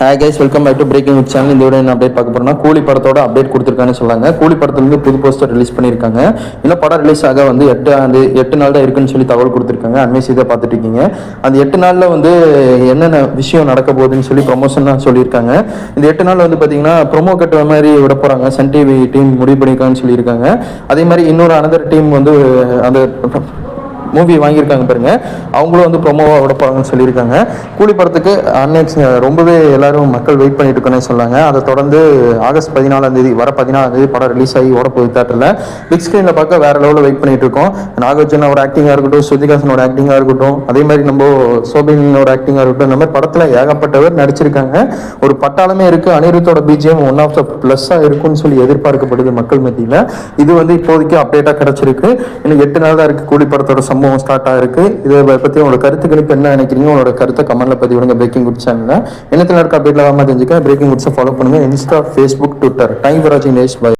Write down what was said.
Hi guys, welcome back to breaking with channel. இந்த video என்ன update பார்க்க போறோம்னா, கூலி படத்தோட அப்டேட் கொடுத்துருக்காங்கன்னு சொன்னாங்க. கூலி படத்துலேருந்து புது போஸ்டர் ரிலீஸ் பண்ணியிருக்காங்க. இன்னும் படம் ரிலீஸ் ஆக வந்து 8 நாள் தான் இருக்குன்னு சொல்லி தகவல் கொடுத்துருக்காங்க. அண்மைஸ் இதை பார்த்துட்டு இருக்கீங்க. அந்த 8 நாளில் வந்து என்னென்ன விஷயம் நடக்க போகுதுன்னு சொல்லி ப்ரொமோஷன் தான் சொல்லியிருக்காங்க. இந்த 8 நாள் வந்து பார்த்தீங்கன்னா ப்ரொமோ கட்டுற மாதிரி விட போகிறாங்க. சன் டிவி டீம் முடிவு பண்ணியிருக்காங்கன்னு சொல்லியிருக்காங்க. அதே மாதிரி இன்னொரு அனதர் டீம் வந்து அந்த மூவி வாங்கியிருக்காங்க பாருங்க, அவங்களும் வந்து ப்ரொமோவாக விட போகிறாங்கன்னு சொல்லியிருக்காங்க. கூலி படத்துக்கு ரொம்பவே எல்லாரும் மக்கள் வெயிட் பண்ணிட்டு இருக்கோன்னு சொன்னாங்க. அதை தொடர்ந்து ஆகஸ்ட் 14 வர 14 படம் ரிலீஸ் ஆகி ஓட போகுது தேட்டரில். பிக் ஸ்க்ரீனில் பார்க்க வேற லெவலில் வெயிட் பண்ணிட்டு இருக்கோம். நாகார்ஜுனோட ஆக்டிங்காக இருக்கட்டும், ஸ்ருதிஹாசனோட ஆக்டிங்காக இருக்கட்டும், அதே மாதிரி நம்ம சோபினோட ஆக்டிங்காக இருக்கட்டும், இந்த மாதிரி படத்தில் ஏகப்பட்டவர் நடிச்சிருக்காங்க. ஒரு பட்டாளமே இருக்குது. அனிருத்தோட பிஜிஎம் ஒன் ஆஃப் த ப்ளஸ்ஸாக இருக்குன்னு சொல்லி எதிர்பார்க்கப்படுது மக்கள் மத்தியில். இது வந்து இப்போதைக்கு அப்டேட்டாக கிடச்சிருக்கு. இன்னும் 8 நாள் தான் இருக்குது கூலி படத்தோட சம்பவம் ஸ்டார்ட் ஆயிருக்கு. இதை பற்றி உங்களோட கருத்து கணிப்பு என்ன நினைக்கிறீங்க? உங்களோட கருத்தை கமெண்ட்ல பதிவு பண்ணுங்க. பிரேக்கிங் குட் சேனல்ல என்னத்துல இருக்க அப்டேட்ல தெரிஞ்சுக்க பிரேக்கிங் குட்ஸை ஃபாலோ பண்ணுங்க. Insta, Facebook, Twitter. Time for வாட்சிங். பை.